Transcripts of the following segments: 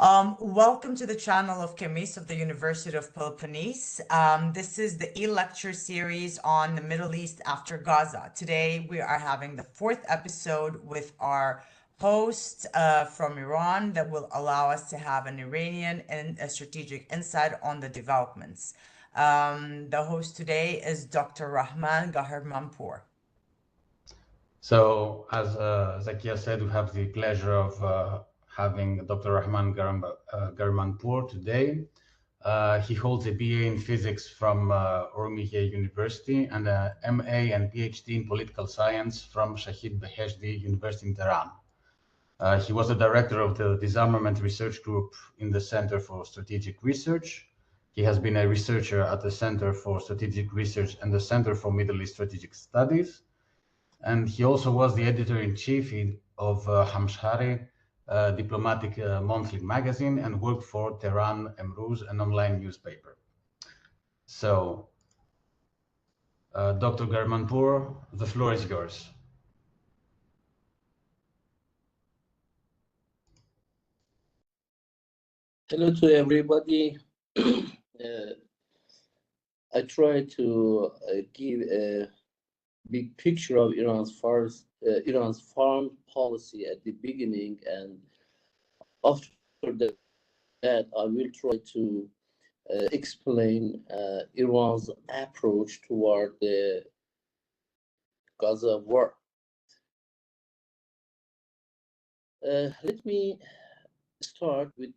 Welcome to the channel of CEMMIS of the University of Peloponnese. This is the e-lecture series on the Middle East after Gaza. Today we are having the fourth episode with our host from Iran that will allow us to have an Iranian and a strategic insight on the developments. The host today is Dr. Rahman Ghahremanpour. So, as Zakia said, we have the pleasure of having Dr. Rahman Ghahremanpour today. He holds a BA in physics from Orumiyeh University and a MA and PhD in political science from Shahid Beheshti University in Tehran. He was the director of the Disarmament Research Group in the Center for Strategic Research. He has been a researcher at the Center for Strategic Research and the Center for Middle East Strategic Studies. And he also was the editor-in-chief of Hamshahri Diplomatic monthly magazine and worked for Tehran e-Emrooz, an online newspaper. So, Dr. Ghahremanpour, the floor is yours. Hello to everybody. I try to give a big picture of Iran's foreign policy at the beginning, and after that I will try to explain Iran's approach toward the Gaza war. Let me start with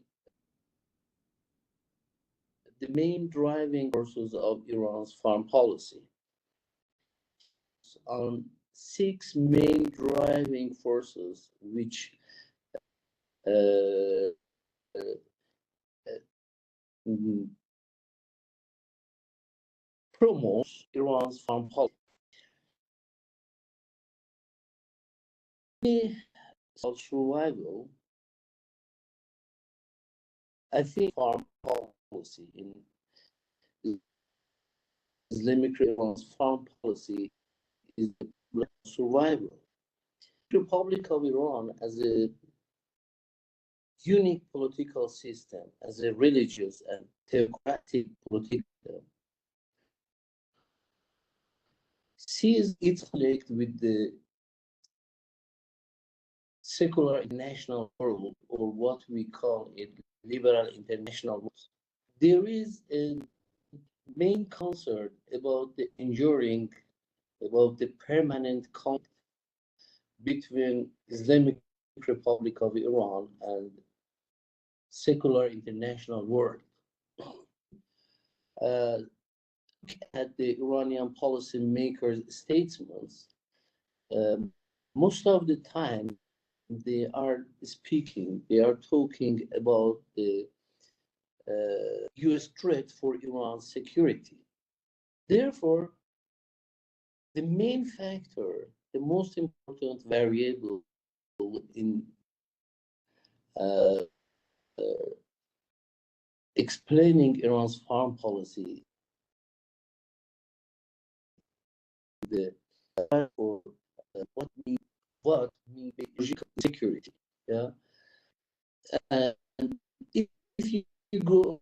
the main driving forces of Iran's foreign policy. On 6 main driving forces which promotes Iran's foreign policy. Survival, I think foreign policy in Islamic Iran's foreign policy is the survival. The Republic of Iran as a unique political system, as a religious and theocratic political system, sees its conflict with the secular international world, or what we call it liberal international world. There is a main concern about the permanent conflict between Islamic Republic of Iran and secular international world. At the Iranian policy makers' statements, most of the time they are talking about the US threat for Iran's security. Therefore, the main factor, the most important variable in explaining Iran's foreign policy, for what means security. Yeah, and if you go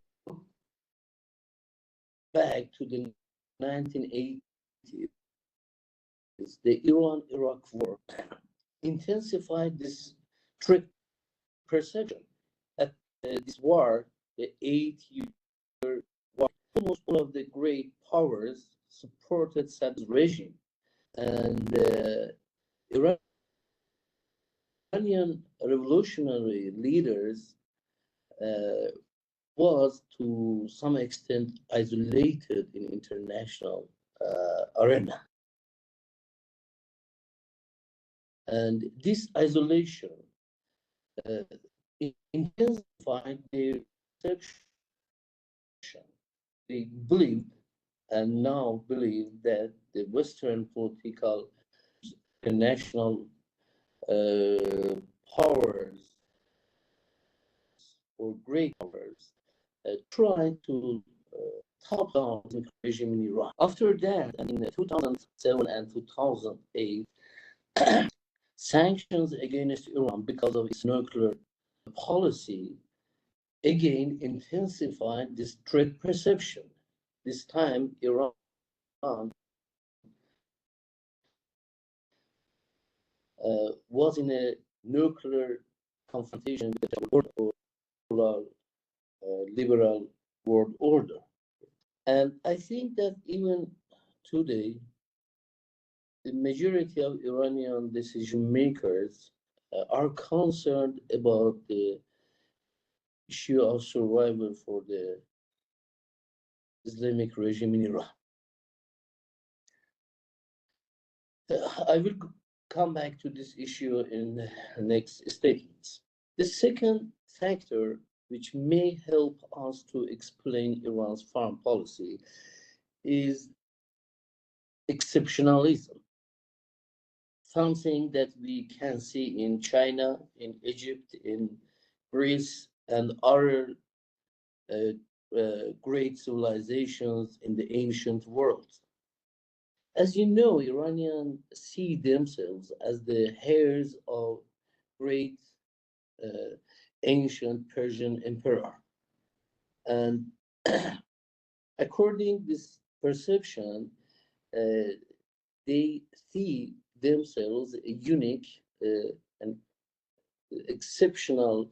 back to the 1980s, the Iran-Iraq war intensified this threat perception. At this war, the 8-year war, almost all of the great powers supported Saddam's regime, and Iranian revolutionary leaders was to some extent isolated in international arena. And this isolation intensified their perception. They believed and now believe that the Western political international powers or great powers tried to top down the regime in Iran. After that, in 2007 and 2008, sanctions against Iran because of its nuclear policy again intensified this threat perception. This time, Iran was in a nuclear confrontation with the liberal world order. And I think that even today, the majority of Iranian decision makers are concerned about the issue of survival for the Islamic regime in Iran. I will come back to this issue in the next statements. The second factor which may help us to explain Iran's foreign policy is exceptionalism, something that we can see in China, in Egypt, in Greece, and other great civilizations in the ancient world. As you know, Iranians see themselves as the heirs of great ancient Persian emperor. And according to this perception, they see themselves a unique and exceptional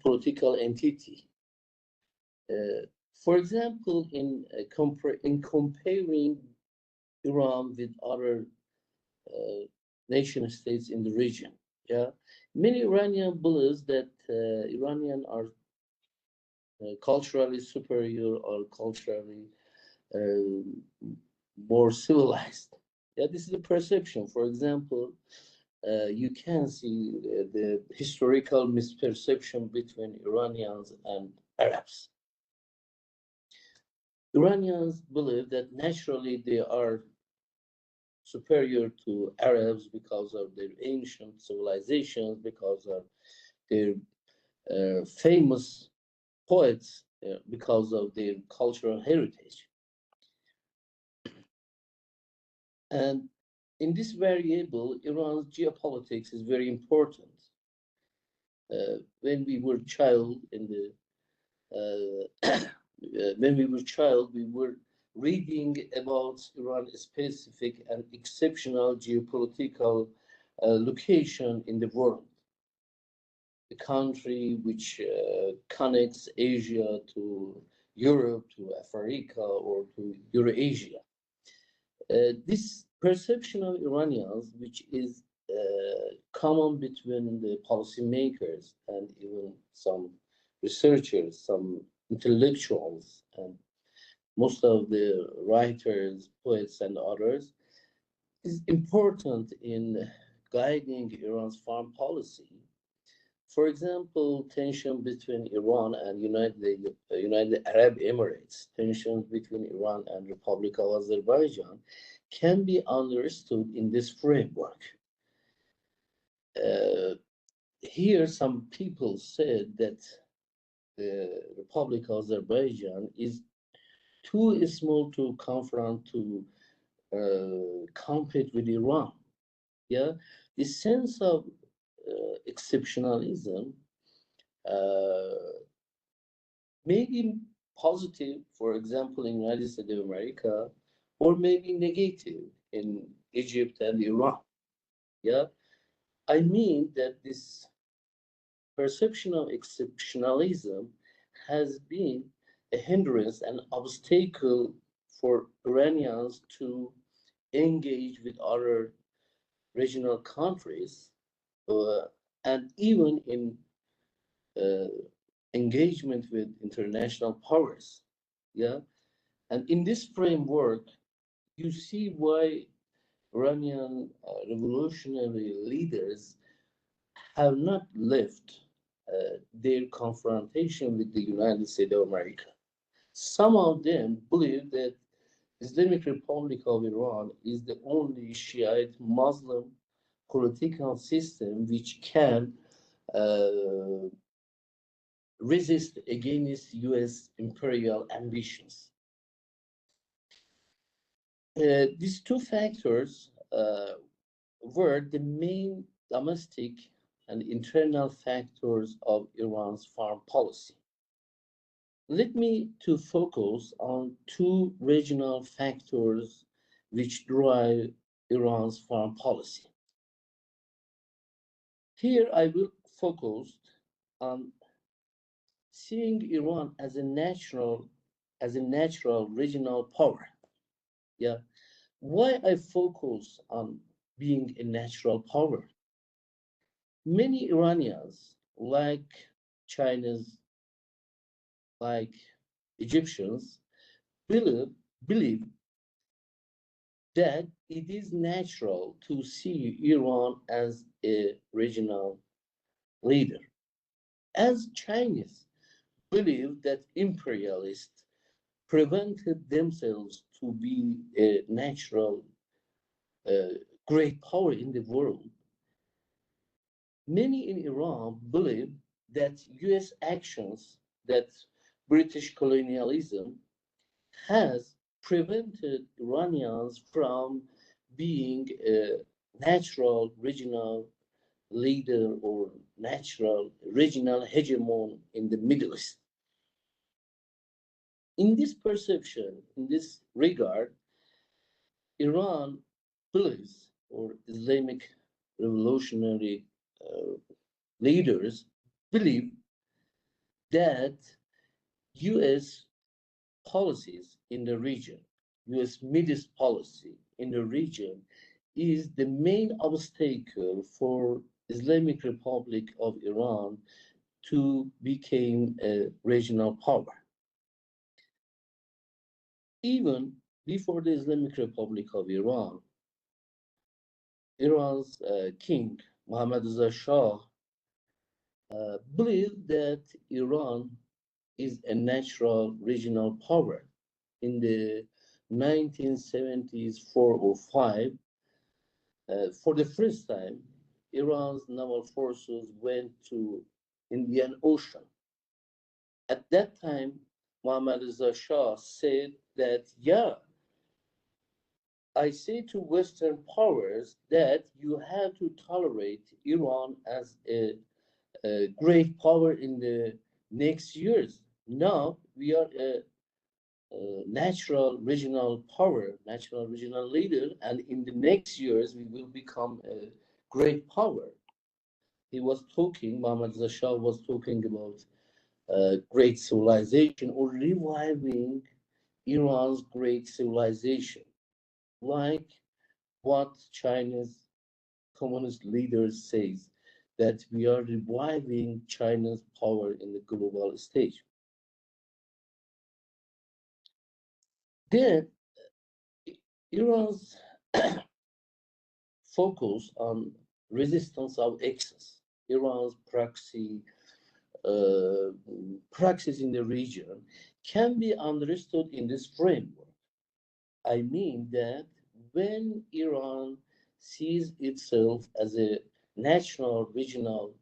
political entity. For example, in comparing Iran with other nation states in the region, yeah, many Iranian believes that Iranian are culturally superior or culturally more civilized. Yeah, this is a perception. For example, you can see the historical misperception between Iranians and Arabs. Iranians believe that naturally they are superior to Arabs because of their ancient civilizations, because of their famous poets, because of their cultural heritage. And in this variable, Iran's geopolitics is very important. When we were child in the when we were child, we were reading about Iran specific and exceptional geopolitical location in the world. The country which connects Asia to Europe, to Africa, or to Eurasia. This perception of Iranians, which is common between the policymakers and even some researchers, some intellectuals, and most of the writers, poets, and others, is important in guiding Iran's foreign policy. For example, tension between Iran and United Arab Emirates, tensions between Iran and Republic of Azerbaijan can be understood in this framework. Here, some people said that the Republic of Azerbaijan is too small to confront, to compete with Iran. Yeah, the sense of exceptionalism may be positive, for example, in the United States of America, or maybe negative in Egypt and Iran. Yeah, I mean that this perception of exceptionalism has been a hindrance and obstacle for Iranians to engage with other regional countries, and even in engagement with international powers. Yeah, and in this framework, you see why Iranian revolutionary leaders have not left their confrontation with the United States of America. Some of them believe that Islamic Republic of Iran is the only Shiite Muslim political system which can resist against US imperial ambitions. These two factors were the main domestic and internal factors of Iran's foreign policy. Let me to focus on two regional factors which drive Iran's foreign policy. Here I will focus on seeing Iran as a natural regional power. Yeah. Why I focus on being a natural power? Many Iranians, like Chinese, like Egyptians, believe that it is natural to see Iran as a regional leader. As Chinese believe that imperialists prevented themselves to be a natural great power in the world, many in Iran believe that US actions, that British colonialism has prevented Iranians from being a natural regional leader or natural regional hegemon in the Middle East. In this perception, in this regard, Iran believes, or Islamic revolutionary leaders believe, that US policies in the region, US Middle East policy in the region, is the main obstacle for Islamic Republic of Iran to become a regional power. Even before the Islamic Republic of Iran, Iran's king, Mohammad Reza Shah, believed that Iran is a natural regional power. In the 1970s, 4 or 5, for the first time, Iran's naval forces went to Indian Ocean. At that time, Mohammad Reza Shah said that, yeah, I say to Western powers that you have to tolerate Iran as a great power in the next years. Now we are a natural regional power, natural regional leader, and in the next years we will become a great power. He was talking, Mohammad Reza Shah was talking about great civilization or reviving Iran's great civilization, like what China's communist leaders says, that we are reviving China's power in the global stage. Then Iran's focus on resistance of excess, Iran's praxis in the region can be understood in this framework. I mean that when Iran sees itself as a national regional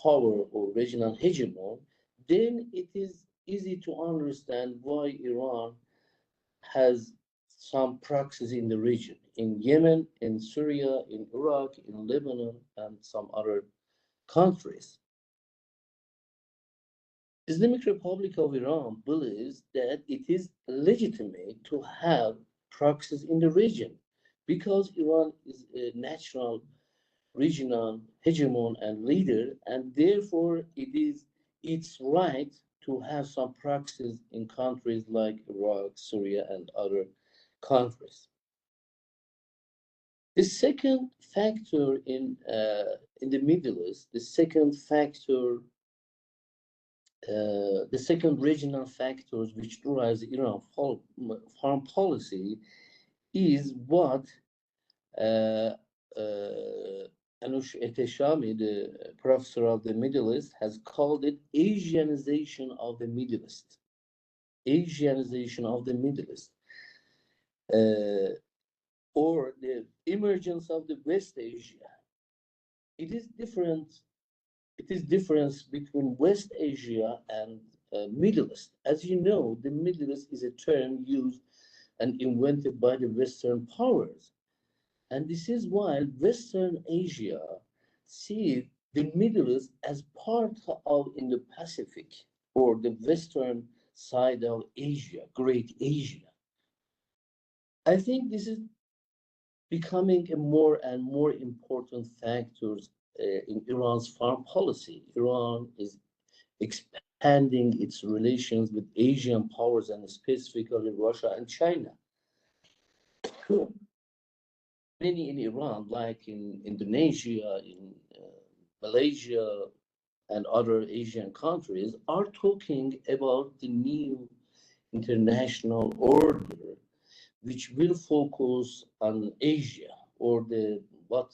power or regional hegemon, then it is easy to understand why Iran has some praxis in the region, in Yemen, in Syria, in Iraq, in Lebanon, and some other countries. Islamic Republic of Iran believes that it is legitimate to have praxis in the region because Iran is a natural regional hegemon and leader, and therefore it is its right to have some praxis in countries like Iraq, Syria, and other countries. The second factor in the Middle East, the second regional factors which drives Iran foreign policy is what Anush Eteshami, the professor of the Middle East, has called it Asianization of the Middle East. Asianization of the Middle East. Or the emergence of the West Asia. It is difference between West Asia and Middle East. As you know, the Middle East is a term used and invented by the Western powers. And this is why Western Asia see the Middle East as part of Indo-Pacific or the western side of Asia, Great Asia. I think this is becoming a more and more important factor in Iran's foreign policy. Iran is expanding its relations with Asian powers and specifically Russia and China. Many in Iran, like in Indonesia, in Malaysia, and other Asian countries, are talking about the new international order, which will focus on Asia, or the what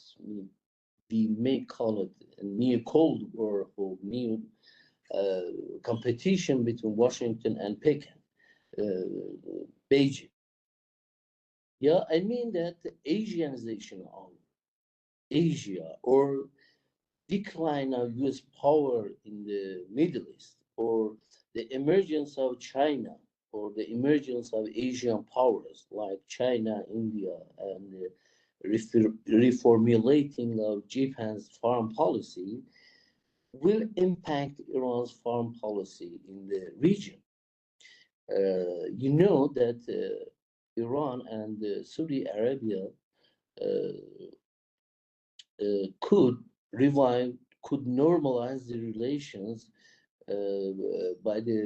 we may call it a new Cold War or new competition between Washington and Peking, Beijing. Yeah, I mean that the Asianization of Asia or decline of US power in the Middle East or the emergence of China or the emergence of Asian powers like China, India, and the reformulating of Japan's foreign policy will impact Iran's foreign policy in the region. You know that Iran and Saudi Arabia could revive, could normalize the relations by the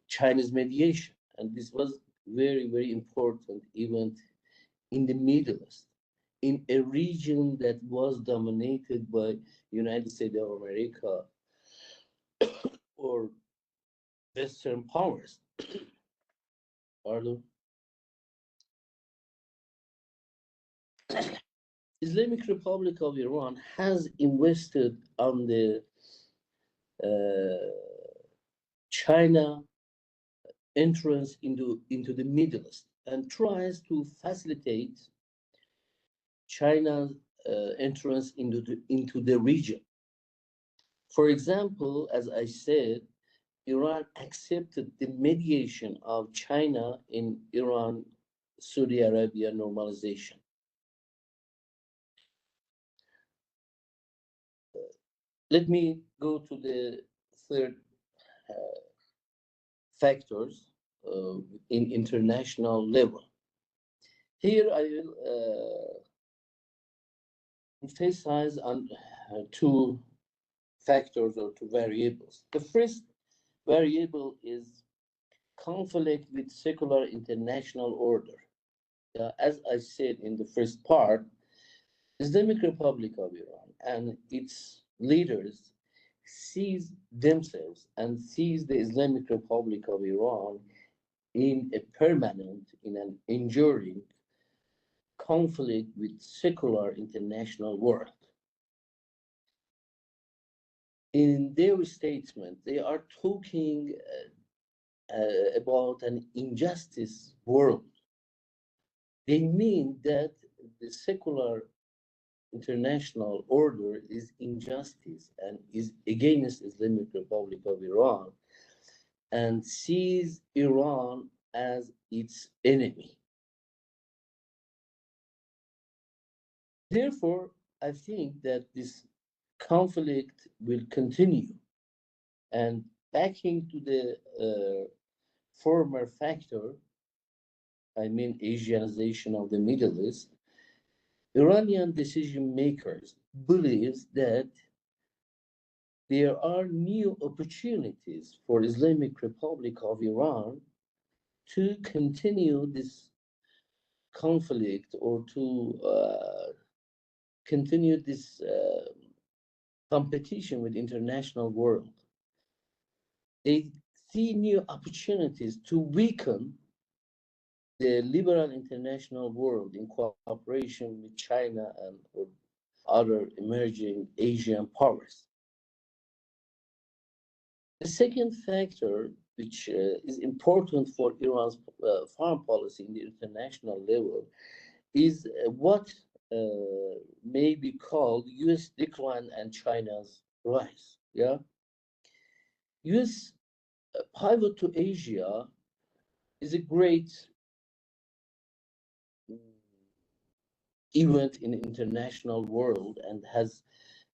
Chinese mediation. And this was very, very important event in the Middle East, in a region that was dominated by United States of America or Western powers. Pardon. Islamic Republic of Iran has invested on the China entrance into the Middle East and tries to facilitate China's entrance into the region. For example, as I said, Iran accepted the mediation of China in Iran-Saudi Arabia normalization. Let me go to the third factors in international level. Here I will emphasize on two factors or two variables. The first variable is conflict with secular international order. As I said in the first part, Islamic Republic of Iran and its leaders sees themselves and sees the Islamic Republic of Iran in a permanent, in an enduring conflict with secular international world. In their statement, they are talking about an injustice world. They mean that the secular international order is injustice and is against Islamic Republic of Iran and sees Iran as its enemy. Therefore, I think that this conflict will continue. And backing to the former factor, I mean Asianization of the Middle East, Iranian decision makers believes that there are new opportunities for Islamic Republic of Iran to continue this conflict or to continue this competition with international world. They see new opportunities to weaken the liberal international world in cooperation with China and other emerging Asian powers. The second factor, which is important for Iran's foreign policy in the international level, is what may be called U.S. decline and China's rise. Yeah, U.S. pivot to Asia is a great event in the international world and has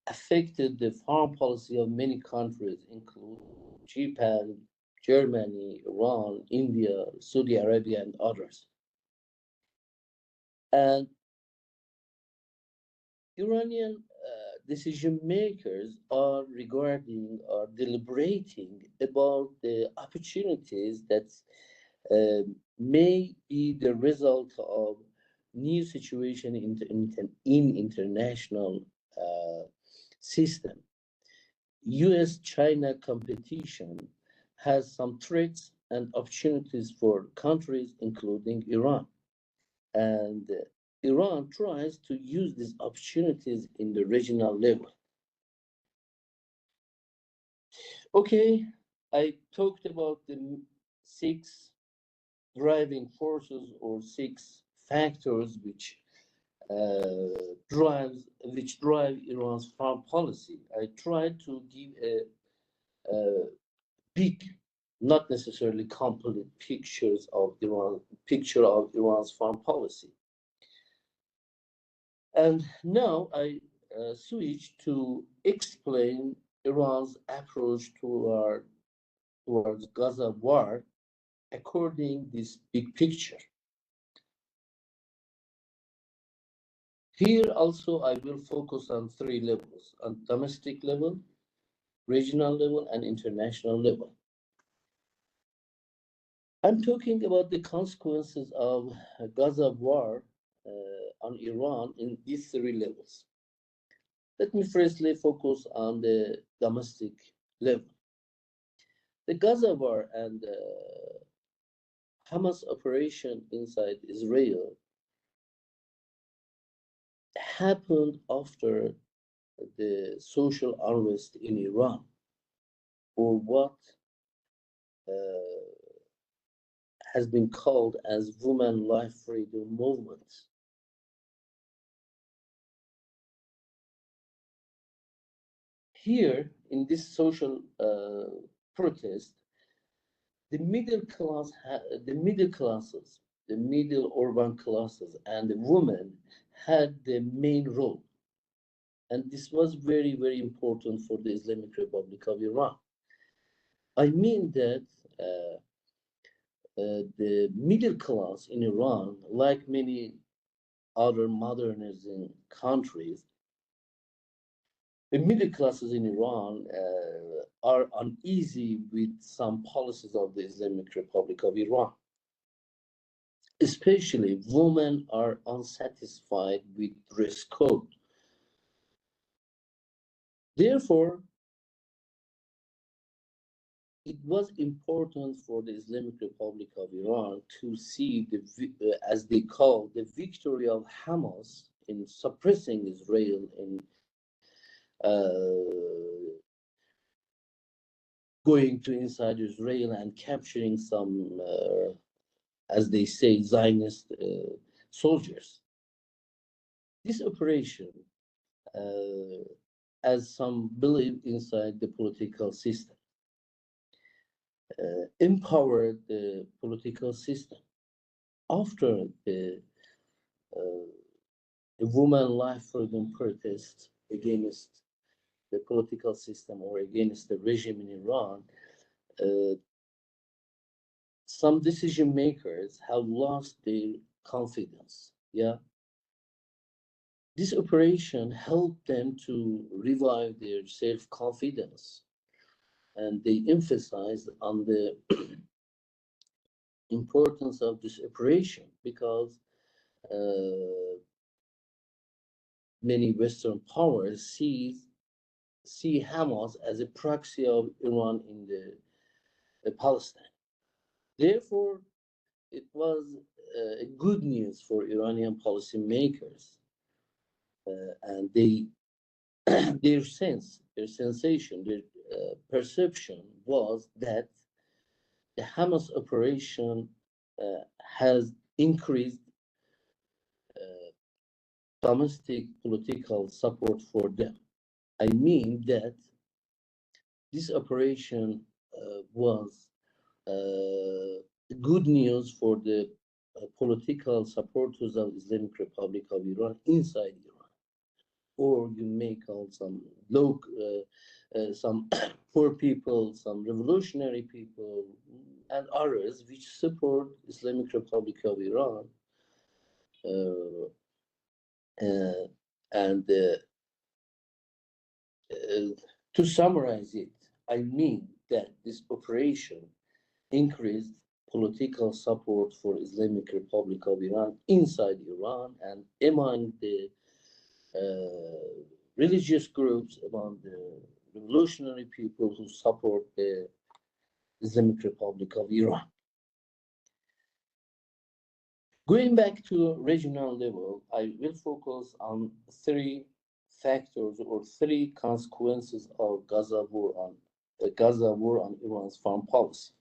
affected the foreign policy of many countries, including Japan, Germany, Iran, India, Saudi Arabia, and others. And Iranian decision makers are deliberating about the opportunities that may be the result of new situation in international system. US-China competition has some threats and opportunities for countries, including Iran. And Iran tries to use these opportunities in the regional level. Okay, I talked about the 6 driving forces or 6 factors which drive Iran's foreign policy. I tried to give a big, not necessarily complete picture of Iran's foreign policy. And now I switch to explain Iran's approach towards Gaza war according this big picture. Here also I will focus on 3 levels: on domestic level, regional level, and international level. I'm talking about the consequences of Gaza war on Iran in these 3 levels. Let me firstly focus on the domestic level. The Gaza war and Hamas operation inside Israel happened after the social unrest in Iran, or what has been called as women life freedom movement. Here, in this social protest, the middle classes, the middle urban classes, and the women had the main role. And this was very, very important for the Islamic Republic of Iran. I mean that the middle class in Iran, like many other modernizing countries, the middle classes in Iran are uneasy with some policies of the Islamic Republic of Iran. Especially women are unsatisfied with dress code. Therefore, it was important for the Islamic Republic of Iran to see as they call the victory of Hamas in suppressing Israel in going to inside Israel and capturing some, as they say, Zionist soldiers. This operation, as some believe inside the political system, empowered the political system. After the woman life freedom protest against the political system or against the regime in Iran, some decision makers have lost their confidence. Yeah. This operation helped them to revive their self-confidence, and they emphasized on the importance of this operation because many Western powers see Hamas as a proxy of Iran in the Palestine. Therefore, it was good news for Iranian policymakers, and their sensation, their perception was that the Hamas operation has increased domestic political support for them. I mean that this operation was good news for the political supporters of Islamic Republic of Iran inside Iran. or you may call some low, some poor people, some revolutionary people, and others which support Islamic Republic of Iran. Uh, uh, and To summarize it, I mean that this operation increased political support for Islamic Republic of Iran inside Iran and among the religious groups, among the revolutionary people who support the Islamic Republic of Iran. Going back to regional level, I will focus on three factors or three consequences of Gaza war on the Gaza war on Iran's foreign policy.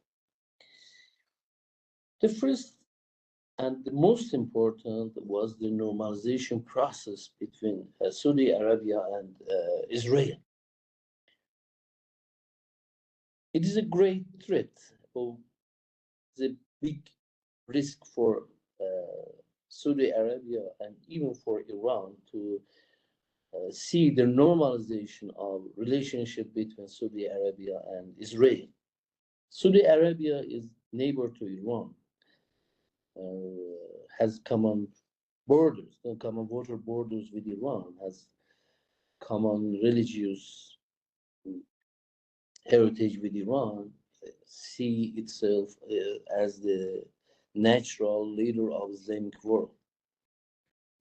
The first and the most important was the normalization process between Saudi Arabia and Israel. It is a great threat, or the big risk for Saudi Arabia and even for Iran to see the normalization of relationship between Saudi Arabia and Israel. Saudi Arabia is neighbor to Iran, has common borders, common water borders with Iran, has common religious heritage with Iran, see itself as the natural leader of Islamic world.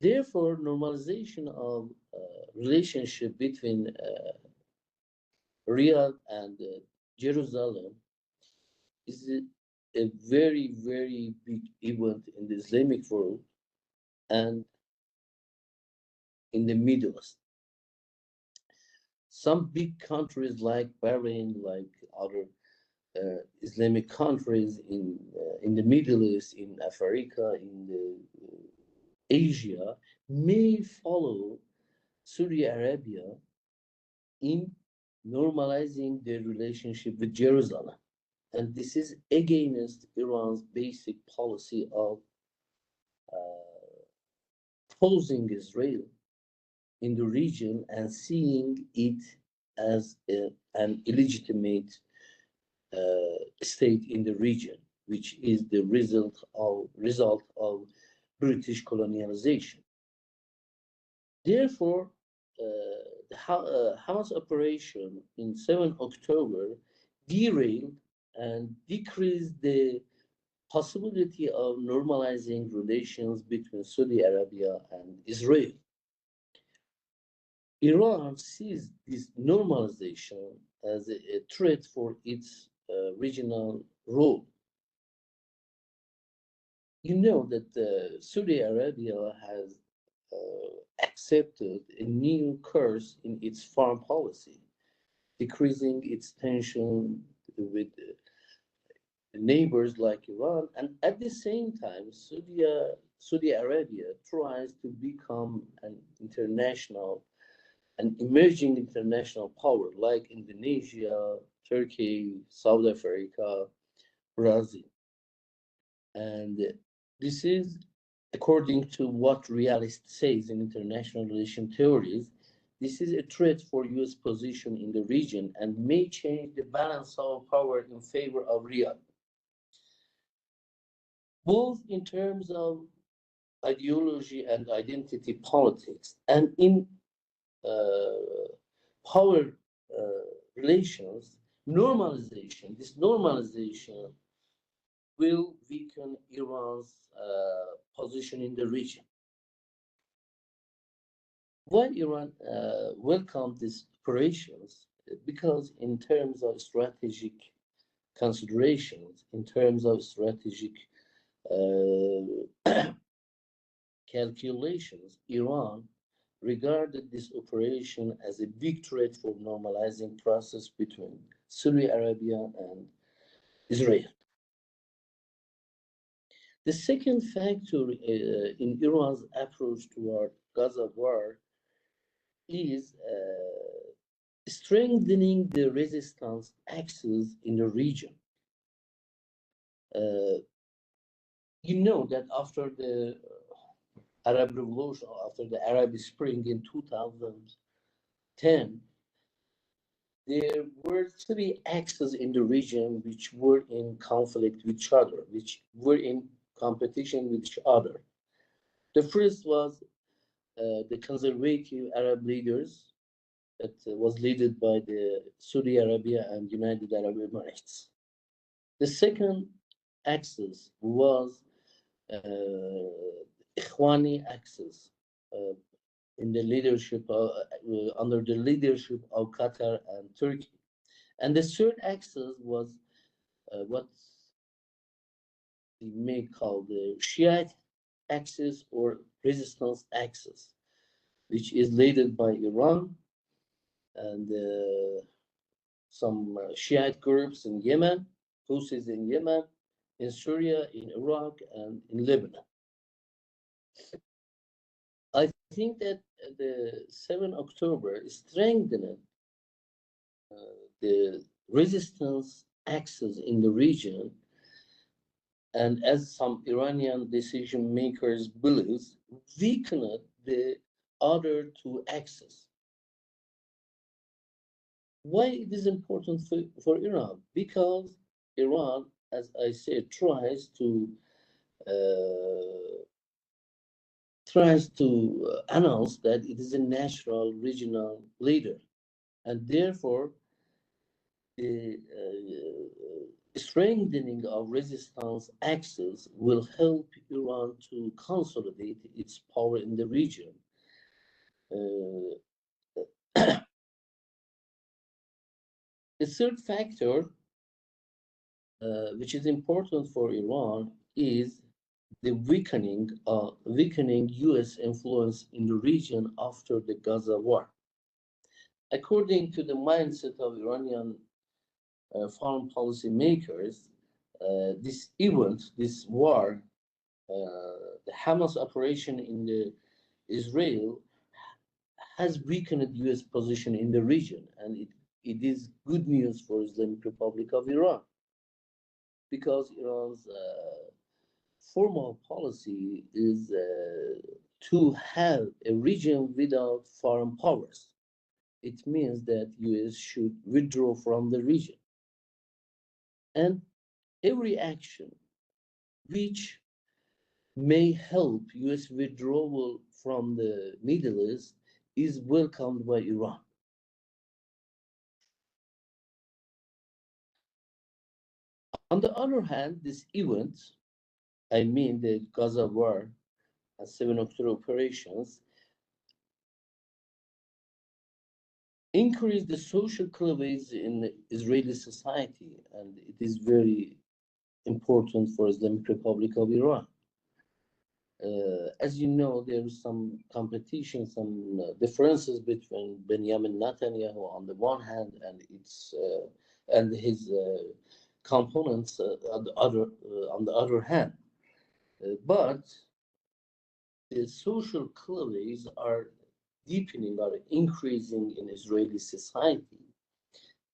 Therefore, normalization of relationship between Riyadh and Jerusalem is a very, very big event in the Islamic world and in the Middle East. Some big countries like Bahrain, like other Islamic countries in the Middle East, in Africa, in the Asia, may follow Saudi Arabia in normalizing their relationship with Jerusalem. And this is against Iran's basic policy of opposing Israel in the region and seeing it as an illegitimate state in the region, which is the result of British colonialization. Therefore, the Hamas operation in 7 October derailed and decreased the possibility of normalizing relations between Saudi Arabia and Israel. Iran sees this normalization as a threat for its regional role. You know that Saudi Arabia has accepted a new course in its foreign policy, decreasing its tension with neighbors like Iran, and at the same time, Saudi Arabia tries to become an emerging international power like Indonesia, Turkey, South Africa, Brazil. And this is according to what realist says in international relation theories. This is a threat for US position in the region and may change the balance of power in favor of Riyadh, both in terms of ideology and identity politics and in power relations. This normalization will weaken Iran's position in the region. Why Iran welcomed these operations? Because in terms of strategic considerations, in terms of strategic calculations, Iran regarded this operation as a big threat for normalizing process between Saudi Arabia and Israel. The second factor in Iran's approach toward Gaza war is strengthening the resistance axis in the region. You know that after the Arab Revolution, after the Arab Spring in 2010, there were three axes in the region which were in conflict with each other, which were in competition with each other. The first was the conservative Arab leaders that was led by the Saudi Arabia and United Arab Emirates. The second axis was Ikhwani axis in the leadership under the leadership of Qatar and Turkey. And the third axis was what we may call the Shiite axis or resistance axis, which is led by Iran and some Shiite groups in Yemen, Houthis in Yemen, in Syria, in Iraq, and in Lebanon. I think that the 7th October strengthened the resistance axis in the region, and as some Iranian decision makers believe, weakened the other two axes. Why it is important for Iran? Because Iran, as I said, tries to announce that it is a natural regional leader, and therefore the strengthening of resistance axis will help Iran to consolidate its power in the region. The third factor, which is important for Iran, is the weakening U.S. influence in the region after the Gaza war. According to the mindset of Iranian foreign policy makers, this event, this war, the Hamas operation in the Israel has weakened U.S. position in the region, and it is good news for Islamic Republic of Iran, because Iran's formal policy is to have a region without foreign powers. It means that U.S. should withdraw from the region. And every action which may help U.S. withdrawal from the Middle East is welcomed by Iran. On the other hand, this event, I mean the Gaza war and 7 October operations, increased the social cleavage in Israeli society, and it is very important for Islamic Republic of Iran. As you know, there is some competition, some differences between Benjamin Netanyahu on the one hand and his components on the other hand. But the social cleavages are deepening, are increasing in Israeli society,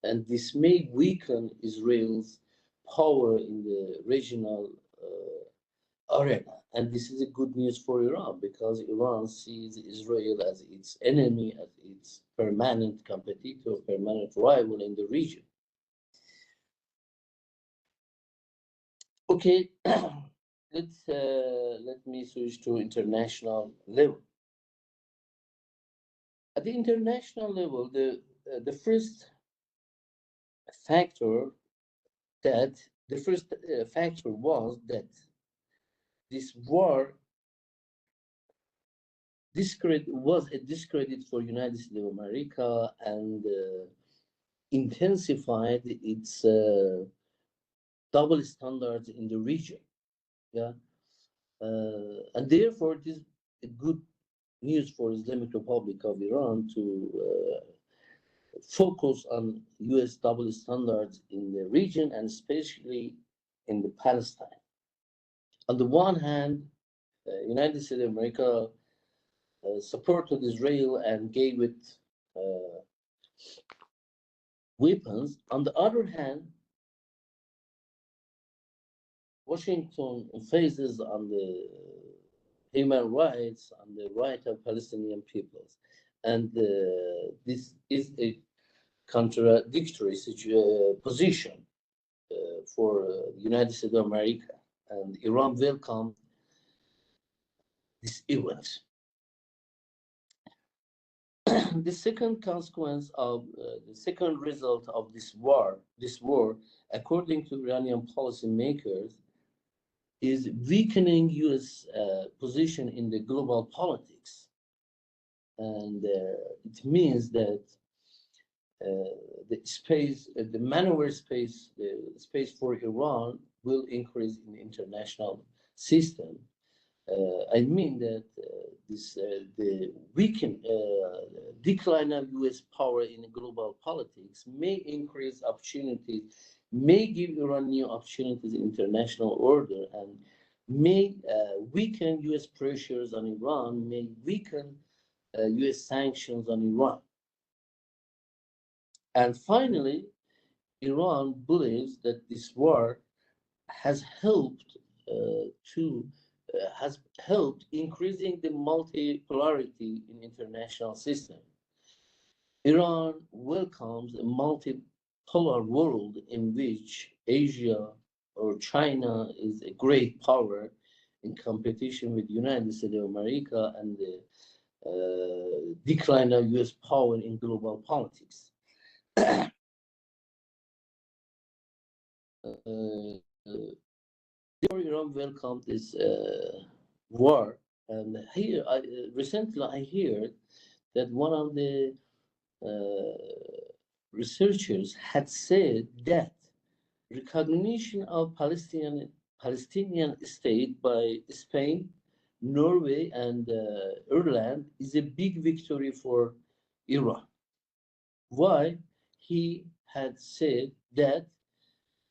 and this may weaken Israel's power in the regional arena. And this is a good news for Iran, because Iran sees Israel as its enemy, as its permanent competitor, permanent rival in the region. Okay, let me switch to international level. At the international level, the first factor was that this war was a discredit for United States of America, and intensified its double standards in the region. Yeah, and therefore it is a good news for Islamic Republic of Iran to focus on U.S. double standards in the region, and especially in the Palestine. On the one hand, United States of America supported Israel and gave it weapons. On the other hand, Washington faces on human rights and the right of Palestinian peoples. And this is a contradictory position for the United States of America. And Iran welcomed this event. The second consequence of the second result of this war, according to Iranian policymakers, is weakening U.S. Position in the global politics, and it means that the maneuver space, the space for Iran will increase in the international system. I mean that the decline of U.S. power in global politics may increase opportunities, may give Iran new opportunities in international order, and may weaken U.S. pressures on Iran, may weaken U.S. sanctions on Iran. And finally, Iran believes that this war has helped increasing the multipolarity in international system. Iran welcomes a multipolar world in which Asia or China is a great power in competition with the United States of America and the decline of U.S. power in global politics. Therefore, Iran welcomed this war, and here recently I heard that one of the researchers had said that recognition of Palestinian state by Spain, Norway, and Ireland is a big victory for Iran. Why? He had said that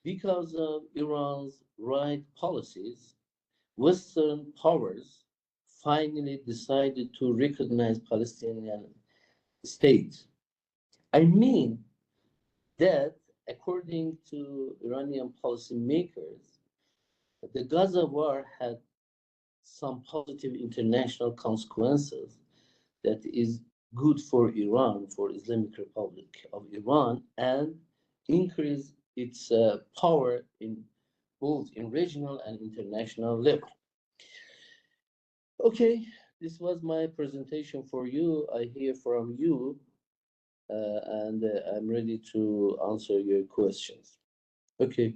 because of Iran's right policies, Western powers finally decided to recognize Palestinian state. I mean that according to Iranian policymakers, the Gaza war had some positive international consequences that is good for Iran, for Islamic Republic of Iran, and increase its power in both in regional and international level. Okay, this was my presentation for you. I hear from you, and I'm ready to answer your questions. Okay.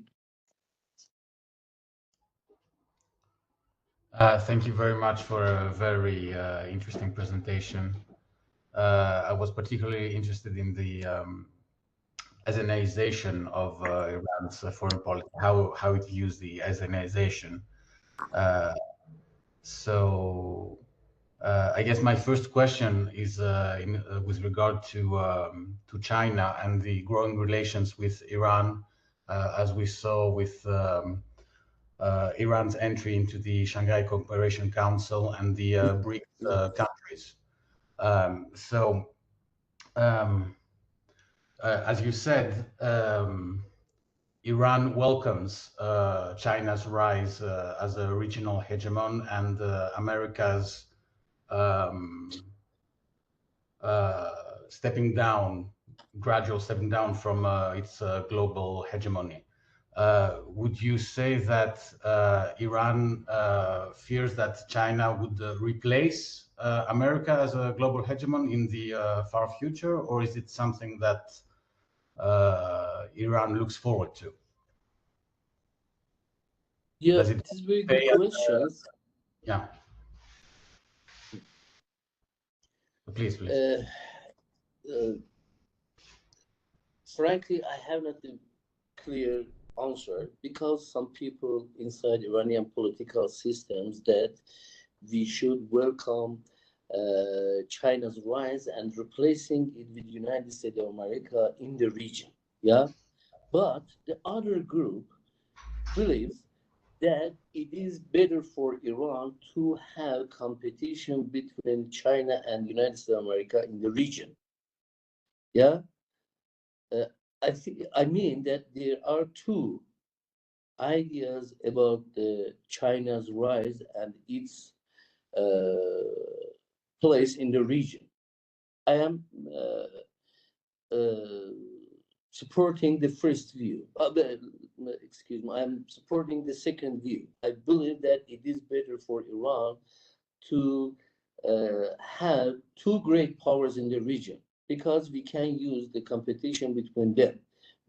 Thank you very much for a very interesting presentation. I was particularly interested in the Azanization of Iran's foreign policy, how it views the Azanization. So I guess my first question is with regard to China and the growing relations with Iran, as we saw with Iran's entry into the Shanghai Cooperation Council and the BRICS countries. As you said, Iran welcomes China's rise as a regional hegemon and America's gradual stepping down from its global hegemony. Would you say that Iran fears that China would replace America as a global hegemon in the far future, or is it something that Iran looks forward to? Yeah, it is very good questions. Yeah. Please. Frankly, I have not a clear answer, because some people inside Iranian political systems that we should welcome China's rise and replacing it with the United States of America in the region. Yeah, but the other group believes that it is better for Iran to have competition between China and United States of America in the region. Yeah, I mean that there are two ideas about China's rise and its place in the region. I am supporting the first view. Excuse me, I am supporting the second view. I believe that it is better for Iran to have two great powers in the region because we can use the competition between them.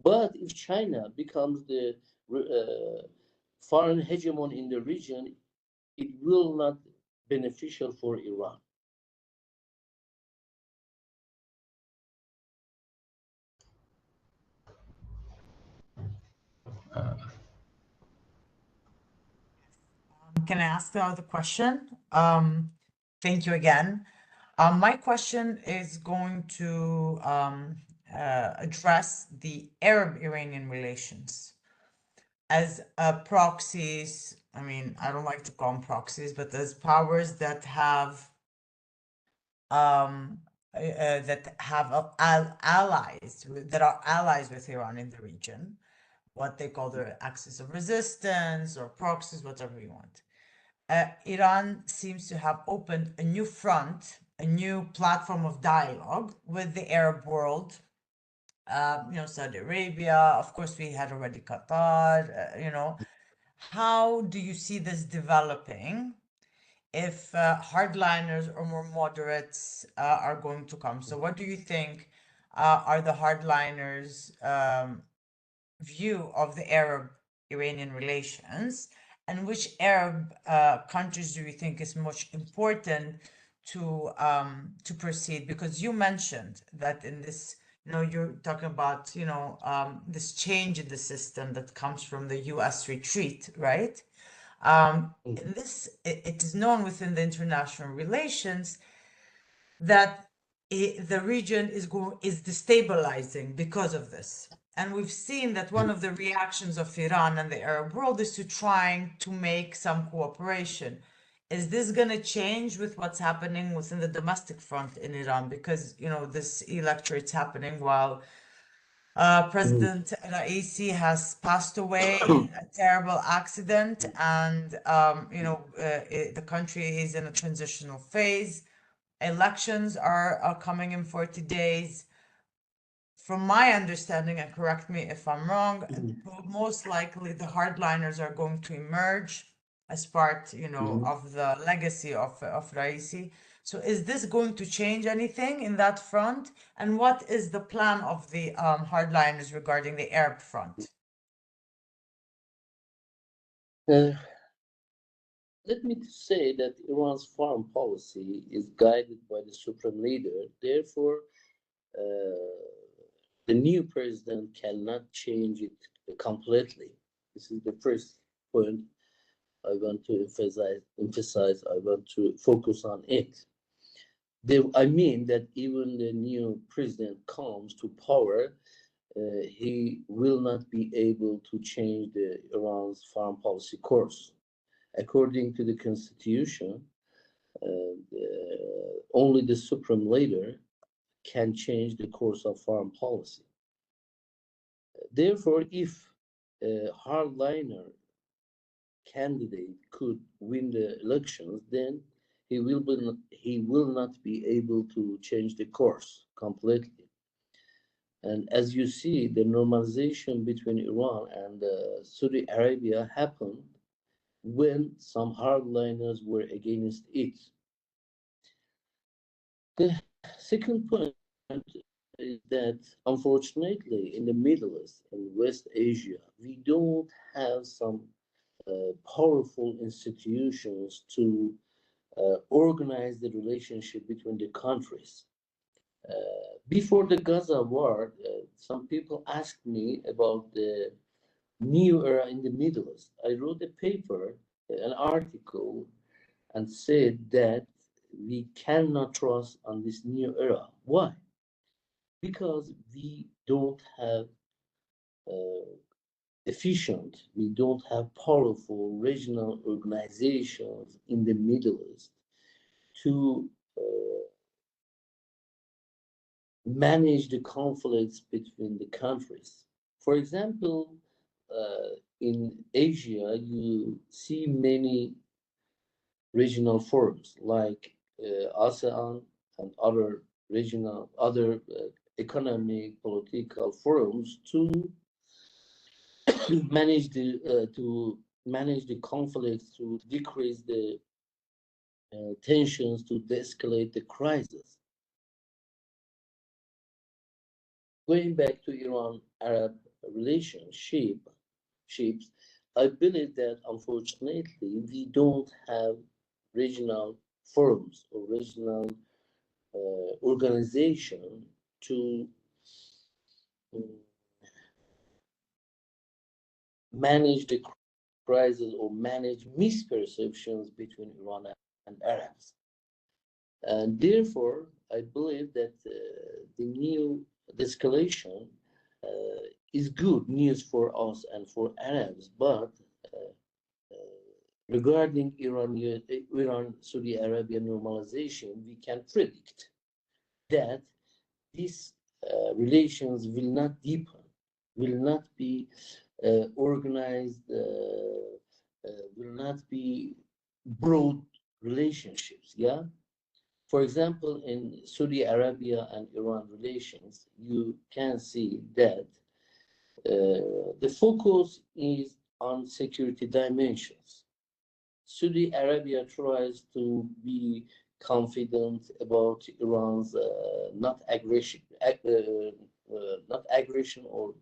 But if China becomes the foreign hegemon in the region, it will not beneficial for Iran. Can I ask another question? Thank you again. My question is going to address the Arab-Iranian relations as proxies. I mean, I don't like to call them proxies, but as powers that have allies that are allies with Iran in the region, what they call the axis of resistance or proxies, whatever you want. Iran seems to have opened a new front, a new platform of dialogue with the Arab world. Saudi Arabia, of course, we had already Qatar, How do you see this developing if hardliners or more moderates are going to come? So what do you think are the hardliners' view of the Arab-Iranian relations? And which Arab countries do you think is most important to proceed? Because you mentioned that in this, you're talking about, this change in the system that comes from the U.S. retreat, right? It is known within the international relations that the region is destabilizing because of this. And we've seen that one of the reactions of Iran and the Arab world is to trying to make some cooperation. Is this going to change with what's happening within the domestic front in Iran? Because, this electorate's happening while President Raisi has passed away, a terrible accident, and, the country is in a transitional phase. Elections are coming in 40 days. From my understanding, and correct me if I'm wrong, most likely the hardliners are going to emerge as part, of the legacy of Raisi. So is this going to change anything in that front? And what is the plan of the hardliners regarding the Arab front? Let me say that Iran's foreign policy is guided by the supreme leader. Therefore, the new president cannot change it completely. This is the first point I want to emphasize. I want to focus on it. I mean that even the new president comes to power, he will not be able to change Iran's foreign policy course. According to the constitution, only the supreme leader can change the course of foreign policy. Therefore, if a hardliner candidate could win the elections, then he will not be able to change the course completely. And as you see, the normalization between Iran and Saudi Arabia happened when some hardliners were against it. The second point is that, unfortunately, in the Middle East and West Asia, we don't have some powerful institutions to organize the relationship between the countries. Before the Gaza war, some people asked me about the new era in the Middle East. I wrote a paper, an article, and said that we cannot trust on this new era. Why? Because we don't have efficient, we don't have powerful regional organizations in the Middle East to manage the conflicts between the countries. For example, in Asia, you see many regional forums like ASEAN and other economic political forums to manage the conflicts, to decrease the tensions, to de-escalate the crisis. Going back to Iran-Arab relationships, I believe that unfortunately we don't have regional forums or regional organization to manage the crisis or manage misperceptions between Iran and Arabs. And therefore, I believe that the new escalation is good news for us and for Arabs, but regarding Iran-Saudi Arabia normalization, we can predict that these relations will not deepen, will not be organized, will not be broad relationships. Yeah. For example, in Saudi Arabia and Iran relations, you can see that the focus is on security dimensions. Saudi Arabia tries to be confident about Iran's not aggression or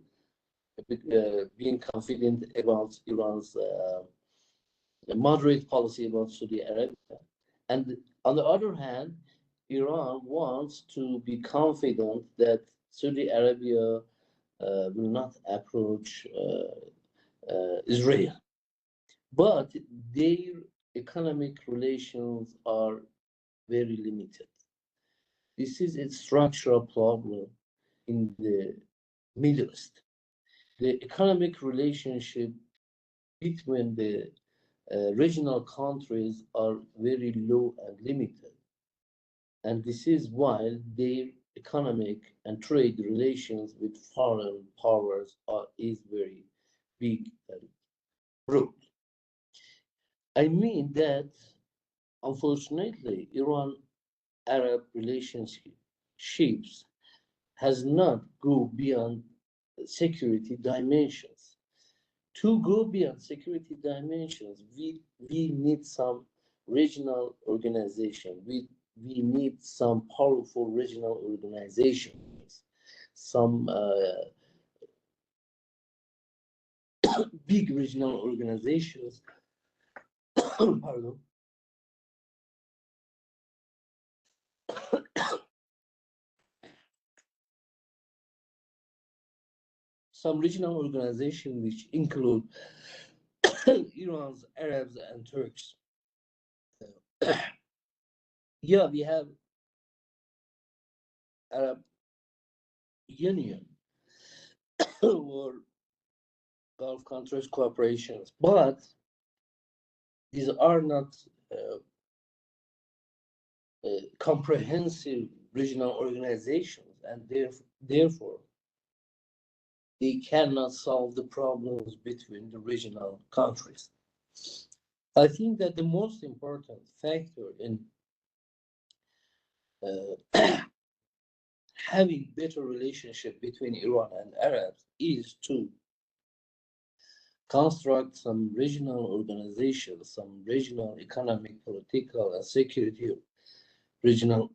being confident about Iran's moderate policy about Saudi Arabia. And on the other hand, Iran wants to be confident that Saudi Arabia will not approach Israel. But their economic relations are very limited. This is a structural problem in the Middle East. The economic relationship between the regional countries are very low and limited. And this is why their economic and trade relations with foreign powers is very big and broad. I mean that, unfortunately, Iran-Arab relationships has not go beyond security dimensions. To go beyond security dimensions, we need some regional organization. We need some powerful regional organizations, some big regional organizations. Pardon. Some regional organizations which include Iran's Arabs and Turks. Yeah, we have Arab Union or Gulf countries cooperations, but these are not comprehensive regional organizations, and therefore they cannot solve the problems between the regional countries. I think that the most important factor in having better relationship between Iran and Arabs is to construct some regional organizations, some regional economic, political, and security regional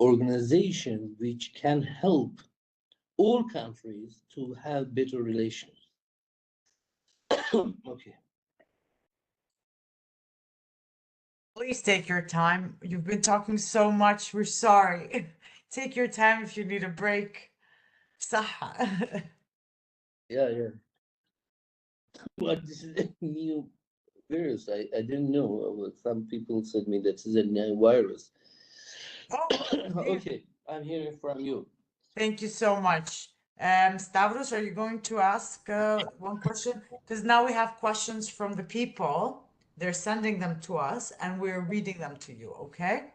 organizations which can help all countries to have better relations. Okay. Please take your time. You've been talking so much. We're sorry. Take your time if you need a break. صح. Yeah. But this is a new virus. I didn't know. Some people said me that this is a new virus. Okay, I'm hearing from you. Thank you so much. Stavros, are you going to ask one question? Because now we have questions from the people. They're sending them to us and we're reading them to you, okay?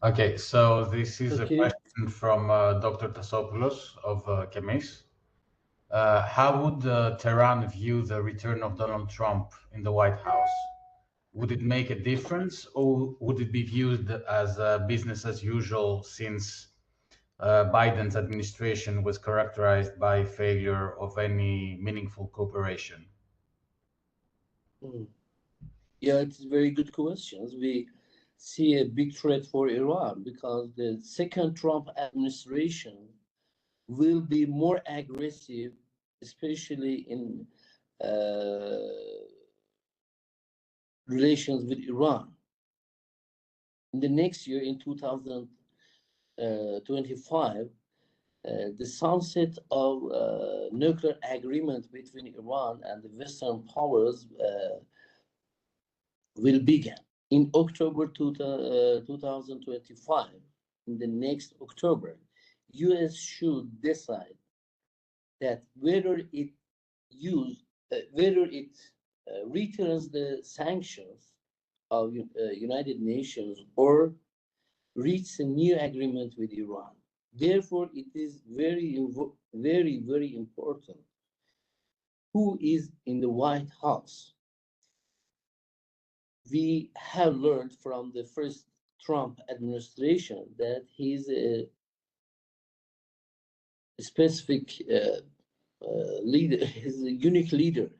Okay, so this is a question from Dr. Tassopoulos of CEMMIS. How would Tehran view the return of Donald Trump in the White House? would it make a difference, or would it be viewed as business as usual since Biden's administration was characterized by failure of any meaningful cooperation? Yeah, it's very good questions. We see a big threat for Iran because the second Trump administration will be more aggressive, especially in relations with Iran. In the next year, in 2025, the sunset of nuclear agreement between Iran and the Western powers will begin. In October 2025, in the next October, US should decide that whether it returns the sanctions of United Nations or reach a new agreement with Iran. Therefore, it is very, very important who is in the White House. We have learned from the first Trump administration that he's a specific leader, he's a unique leader.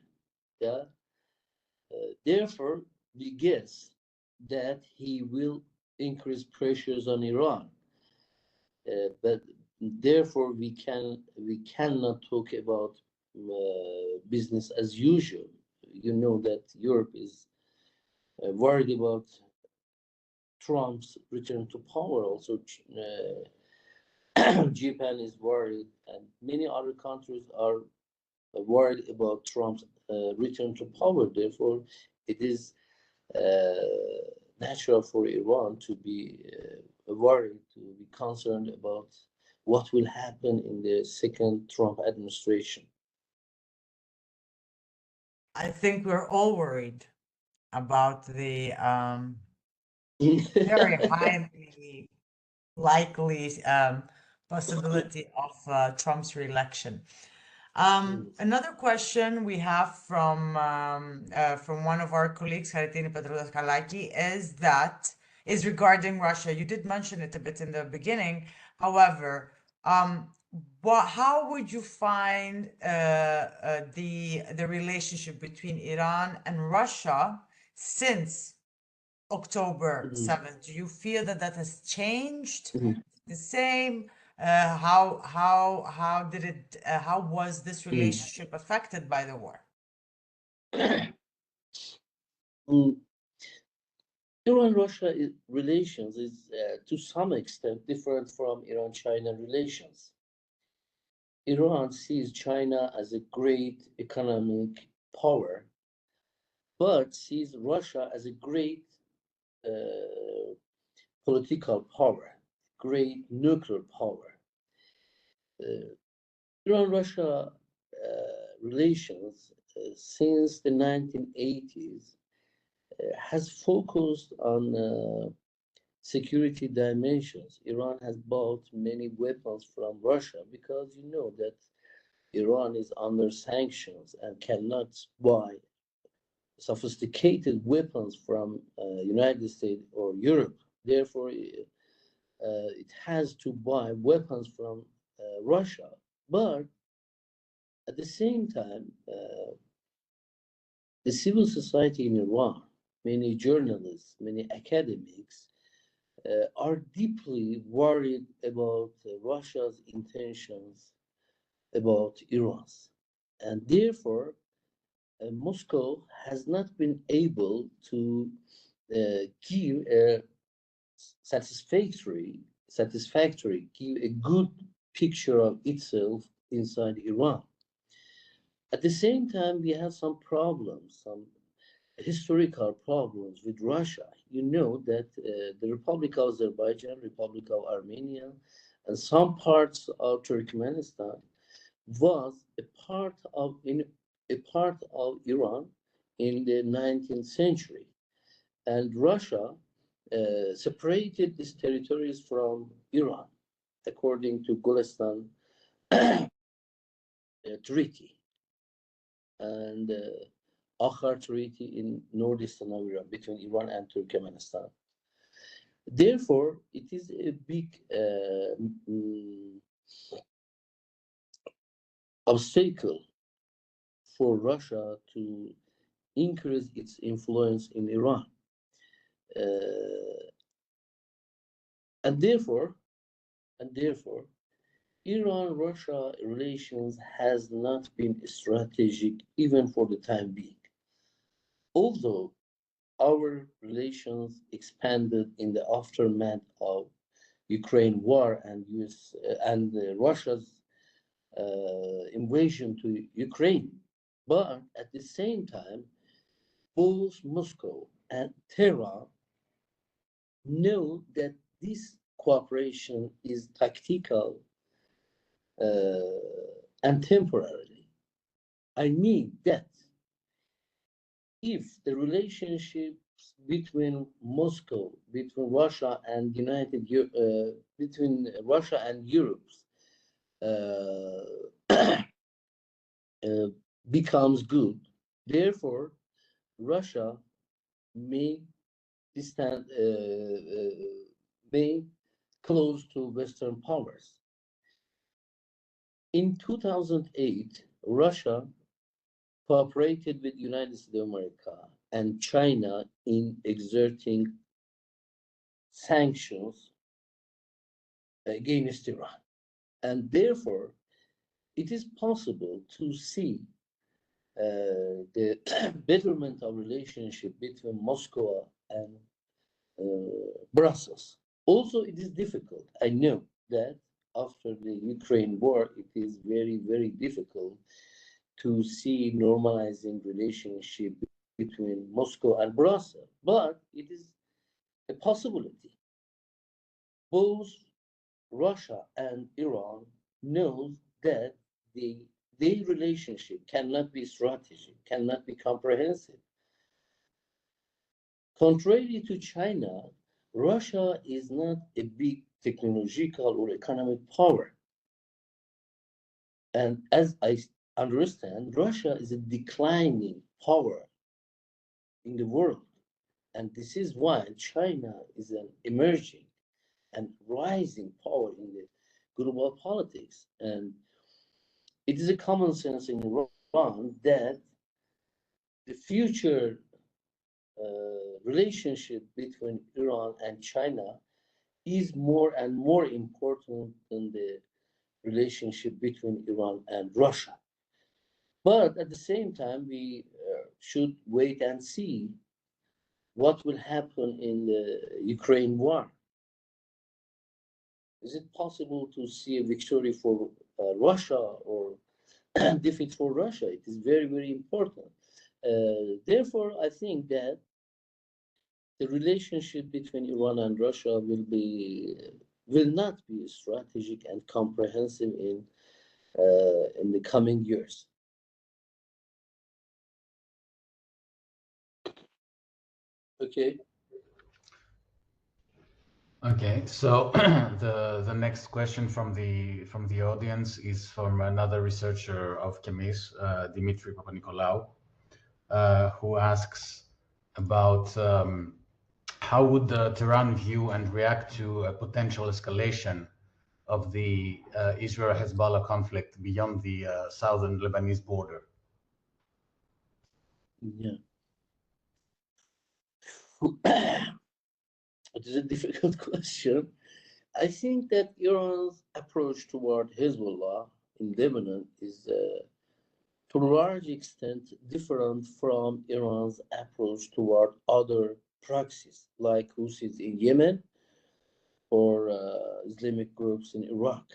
Yeah. Therefore, we guess that he will increase pressures on Iran. But therefore, we cannot talk about business as usual. You know that Europe is worried about Trump's return to power. Also, Japan is worried, and many other countries are worried about Trump's return to power. Therefore, it is natural for Iran to be worried, to be concerned about what will happen in the second Trump administration. I think we're all worried about the very highly likely possibility of Trump's reelection. Another question we have from one of our colleagues, Haritini Petrodas-Kalaki, is regarding Russia. You did mention it a bit in the beginning. However, how would you find the relationship between Iran and Russia since October 7th? Do you feel that has changed? The same? How was this relationship affected by the war? Iran-Russia relations is to some extent different from Iran-China relations. Iran sees China as a great economic power, but sees Russia as a great political power, great nuclear power. Iran-Russia relations since the 1980s has focused on security dimensions. Iran has bought many weapons from Russia because you know that Iran is under sanctions and cannot buy sophisticated weapons from United States or Europe. Therefore, it has to buy weapons from Russia. But at the same time, the civil society in Iran, many journalists, many academics, are deeply worried about Russia's intentions about Iran's. And therefore, Moscow has not been able to give a satisfactory, give a good picture of itself inside Iran. At the same time, we have some problems, some historical problems with Russia. You know that the Republic of Azerbaijan, Republic of Armenia, and some parts of Turkmenistan was a part of Iran in the 19th century, and Russia separated these territories from Iran according to Golestan Treaty. And Akhar Treaty in northeastern Iran between Iran and Turkmenistan. Therefore, it is a big obstacle for Russia to increase its influence in Iran. And therefore, Iran-Russia relations has not been strategic even for the time being. Although our relations expanded in the aftermath of Ukraine war and Russia's invasion to Ukraine, but at the same time, both Moscow and Tehran know that this cooperation is tactical and temporary. I mean that if the relationships between Moscow, between Russia and between Russia and Europe becomes good, therefore Russia may may close to Western powers. In 2008, Russia cooperated with the United States of America and China in exerting sanctions against Iran. And therefore, it is possible to see the betterment of relationship between Moscow and Brussels. Also, it is difficult. I know that after the Ukraine war, it is very, very difficult to see normalizing relationship between Moscow and Brussels, but it is a possibility. Both Russia and Iran knows that their relationship cannot be strategic, cannot be comprehensive. Contrary to China, Russia is not a big technological or economic power. And as I understand, Russia is a declining power in the world. And this is why China is an emerging and rising power in the global politics. And it is a common sense in Iran that the future relationship between Iran and China is more and more important than the relationship between Iran and Russia. But at the same time, we should wait and see what will happen in the Ukraine war. Is it possible to see a victory for Russia or defeat for Russia? It is very, very important. Therefore, I think that the relationship between Iran and Russia will not be strategic and comprehensive in the coming years. Okay. Okay, so the next question from the audience is from another researcher of CEMMIS, Dimitri Papanikolaou, who asks about how would Tehran view and react to a potential escalation of the Israel-Hezbollah conflict beyond the southern Lebanese border? Yeah. It is a difficult question. I think that Iran's approach toward Hezbollah in Lebanon is to a large extent different from Iran's approach toward other proxies like Houthis in Yemen or Islamic groups in Iraq.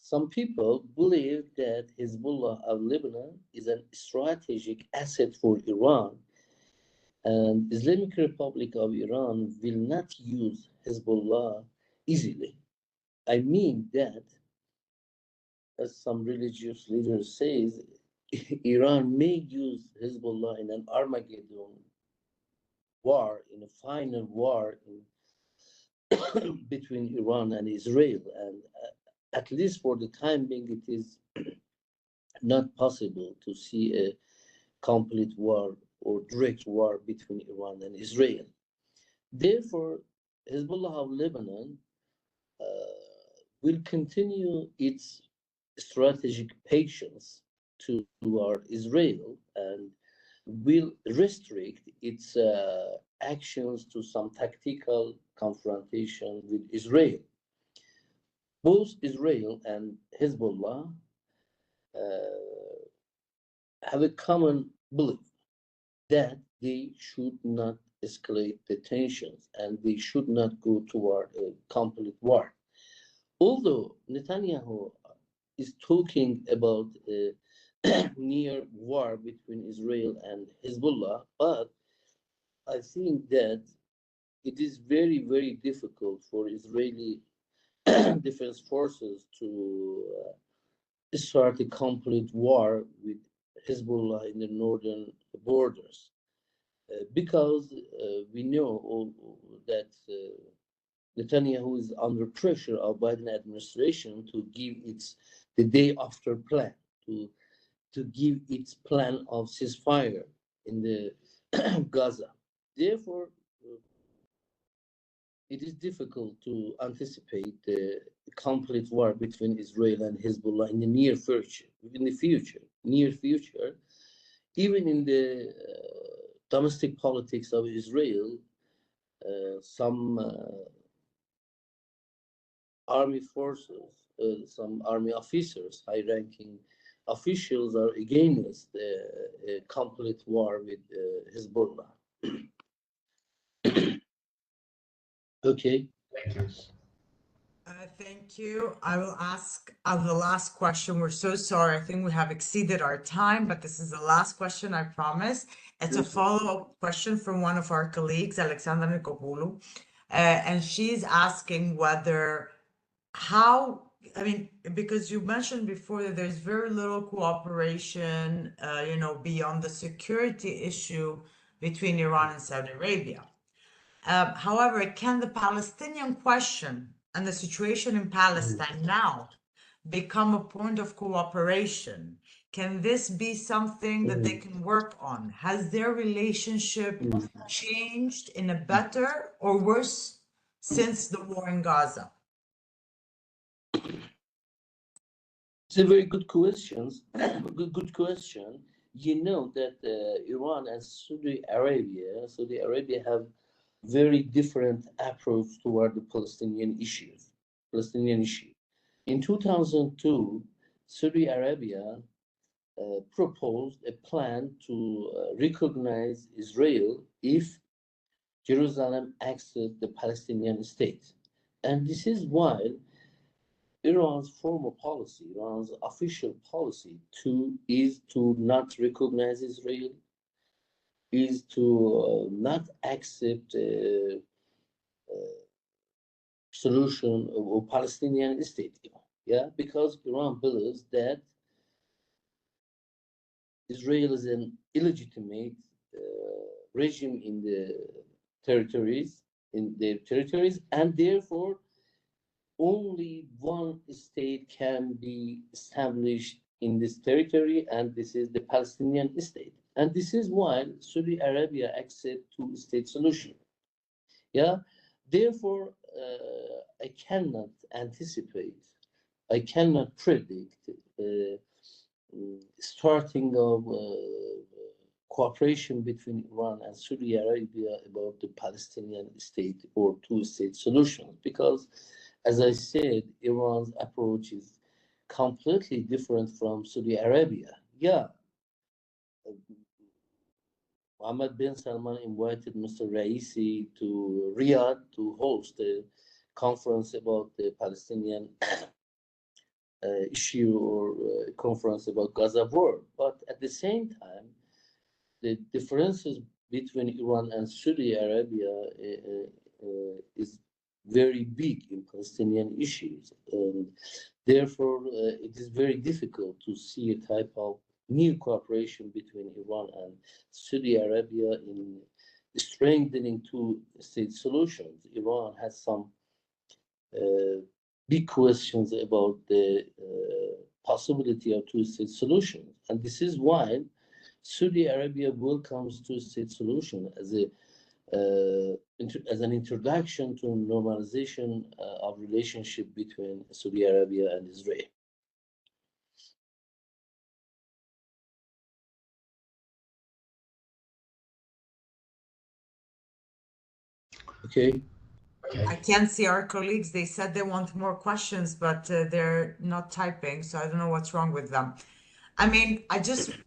Some people believe that Hezbollah of Lebanon is a strategic asset for Iran, and Islamic Republic of Iran will not use Hezbollah easily. I mean that, as some religious leaders say, Iran may use Hezbollah in an Armageddon war, in a final war between Iran and Israel. And at least for the time being, it is not possible to see a complete war or direct war between Iran and Israel. Therefore, Hezbollah of Lebanon will continue its strategic patience toward Israel and will restrict its actions to some tactical confrontation with Israel. Both Israel and Hezbollah have a common belief that they should not escalate the tensions and they should not go toward a complete war. Although Netanyahu is talking about a near war between Israel and Hezbollah, but I think that it is very, very difficult for Israeli defense forces to start a complete war with Hezbollah in the northern borders. Because we know that Netanyahu is under pressure of Biden administration to give the day after plan, to give its plan of ceasefire in the Gaza. Therefore, it is difficult to anticipate the complete war between Israel and Hezbollah in the near future. Even in the domestic politics of Israel, some army forces, some army officers, high-ranking officials are against a complete war with Hezbollah. Okay. Thank you. Thank you. I will ask the last question. We're so sorry. I think we have exceeded our time, but this is the last question, I promise. It's a follow-up question from one of our colleagues, Alexandra Nikopoulou. And she's asking because you mentioned before that there's very little cooperation, beyond the security issue between Iran and Saudi Arabia. However, can the Palestinian question and the situation in Palestine now become a point of cooperation? Can this be something that they can work on? Has their relationship changed in a better or worse since the war in Gaza? It's a very good question. Good question. You know that Iran and Saudi Arabia have very different approach toward the Palestinian issue. In 2002, Saudi Arabia proposed a plan to recognize Israel if Jerusalem accepts the Palestinian state. And this is why Iran's official policy is to not recognize Israel, is to not accept a solution of Palestinian state. Yeah, because Iran believes that Israel is an illegitimate regime in their territories, and therefore only one state can be established in this territory, and this is the Palestinian state. And this is why Saudi Arabia accepts two-state solution. Yeah, therefore, I cannot anticipate, I cannot predict starting of cooperation between Iran and Saudi Arabia about the Palestinian state or two-state solution, because, as I said, Iran's approach is completely different from Saudi Arabia. Yeah, Mohammed bin Salman invited Mr. Raisi to Riyadh to host a conference about the Palestinian issue or conference about Gaza war. But at the same time, the differences between Iran and Saudi Arabia is very big in Palestinian issues. And therefore, it is very difficult to see a type of new cooperation between Iran and Saudi Arabia in strengthening two-state solutions. Iran has some big questions about the possibility of two-state solutions. And this is why Saudi Arabia welcomes two-state solution as an introduction to normalization of relationship between Saudi Arabia and Israel. Okay. I can't see our colleagues. They said they want more questions, but they're not typing, so I don't know what's wrong with them. I mean,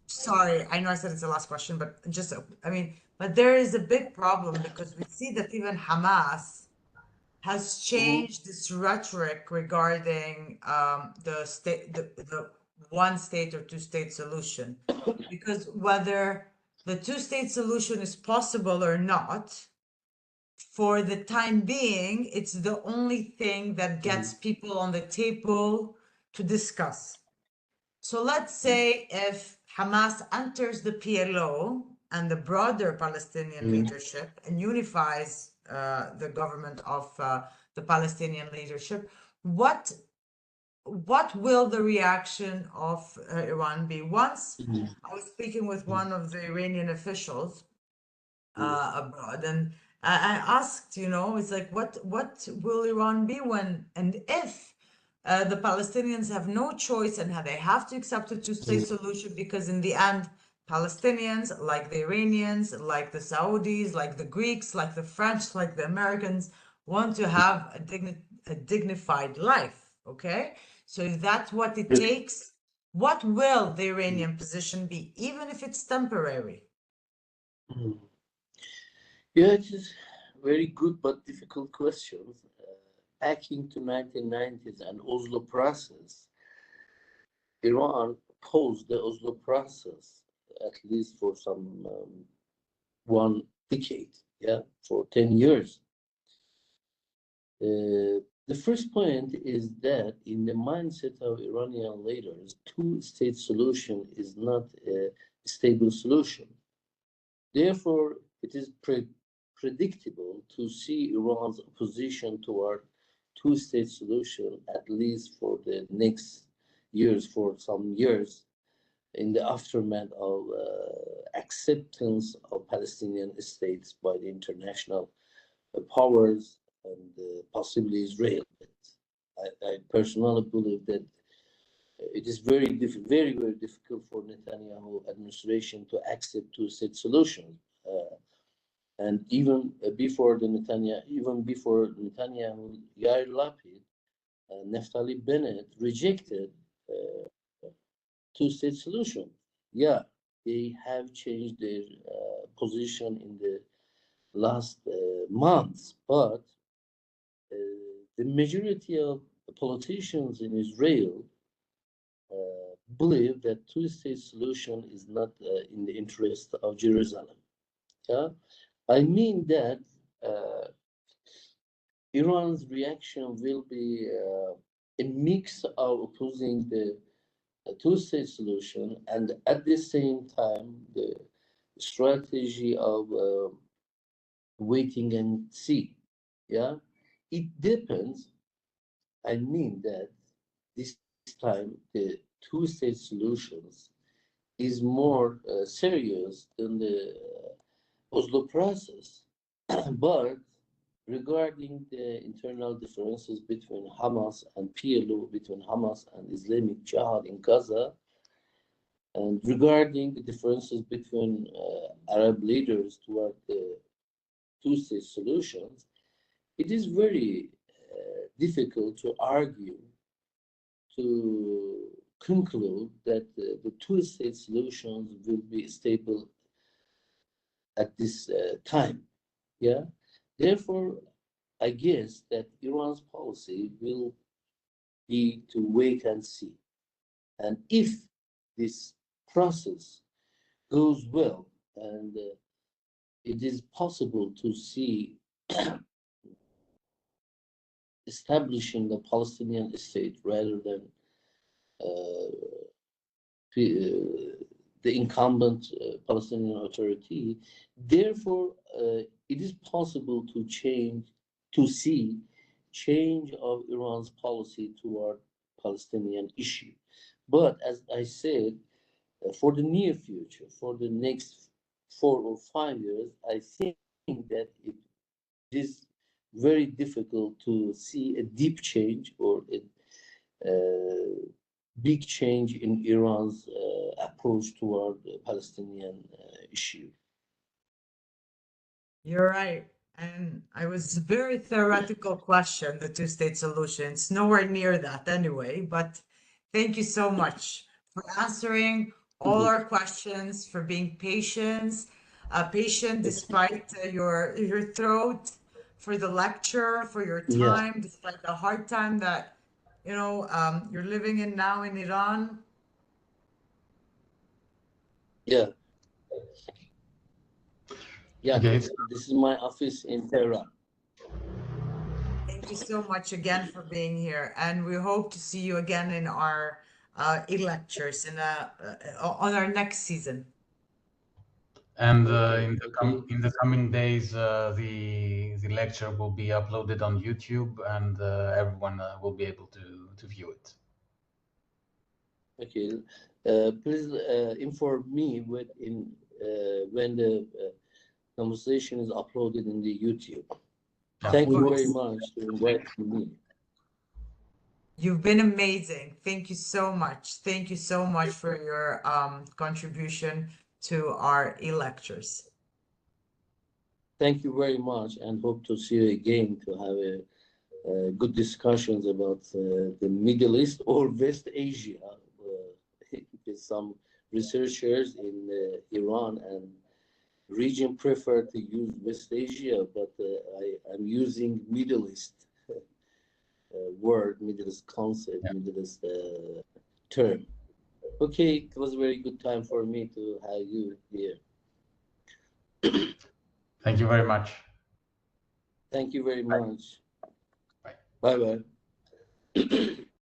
sorry, I know I said it's the last question, but but there is a big problem because we see that even Hamas has changed this rhetoric regarding the one state or two-state solution. Because whether the two-state solution is possible or not, for the time being, it's the only thing that gets people on the table to discuss. So let's say if Hamas enters the PLO and the broader Palestinian leadership and unifies the government of the Palestinian leadership, what will the reaction of Iran be? Once I was speaking with one of the Iranian officials abroad, and I asked, it's like, what will Iran be when and if the Palestinians have no choice and they have to accept a two-state solution, because in the end, Palestinians, like the Iranians, like the Saudis, like the Greeks, like the French, like the Americans, want to have a dignified life, okay? So if that's what it takes, what will the Iranian position be, even if it's temporary? Yeah, it is very good but difficult questions. Back into 1990s and Oslo process, Iran opposed the Oslo process at least for some 1 decade, for 10 years. The first point is that in the mindset of Iranian leaders, two-state solution is not a stable solution. Therefore, it is predictable to see Iran's opposition toward two-state solution, at least for the next years, for some years, in the aftermath of acceptance of Palestinian states by the international powers and possibly Israel. I personally believe that it is very, very difficult for Netanyahu administration to accept two-state solution. And even before Netanyahu, Yair Lapid, Naftali Bennett rejected two-state solution. Yeah, they have changed their position in the last months, but the majority of politicians in Israel believe that two-state solution is not in the interest of Jerusalem. Yeah, I mean that Iran's reaction will be a mix of opposing the two-state solution and at the same time the strategy of waiting and see. Yeah, it depends. I mean that this time the two-state solutions is more serious than the Oslo process. But regarding the internal differences between Hamas and PLO, between Hamas and Islamic Jihad in Gaza, and regarding the differences between Arab leaders toward the two-state solutions, it is very difficult to argue, to conclude that the two-state solutions will be stable at this time. Yeah. Therefore, I guess that Iran's policy will be to wait and see. And if this process goes well and it is possible to see establishing the Palestinian state rather than the incumbent Palestinian Authority. Therefore, it is possible to see change of Iran's policy toward Palestinian issue. But as I said, for the near future, for the next 4 or 5 years, I think that it is very difficult to see a deep change or a big change in Iran's approach toward the Palestinian issue. You're right. And I was a very theoretical question, the two-state solution. It's nowhere near that anyway, but thank you so much for answering all our questions, for being patient despite your throat, for the lecture, for your Yeah, time, despite the hard time that you're living in now in Iran. yeah, yeah. Okay, This is my office in Tehran. Thank you so much again for being here, and we hope to see you again in our e-lectures on our next season. and Okay, in the coming days, the lecture will be uploaded on YouTube, and everyone will be able to view it. okay. Please inform me when the conversation is uploaded in the YouTube. Yeah. Thank Of you very course. much for inviting me. You've been amazing. Thank you so much. Thank you so much for your contribution to our e-lectures. Thank you very much, and hope to see you again to have a good discussions about the Middle East or West Asia. Because some researchers in Iran and region prefer to use West Asia, but I'm using Middle East word, Middle East concept, Yeah. Middle East term. Okay, it was a very good time for me to have you here. Thank you very much. Thank you very Bye. much. Bye. Bye bye.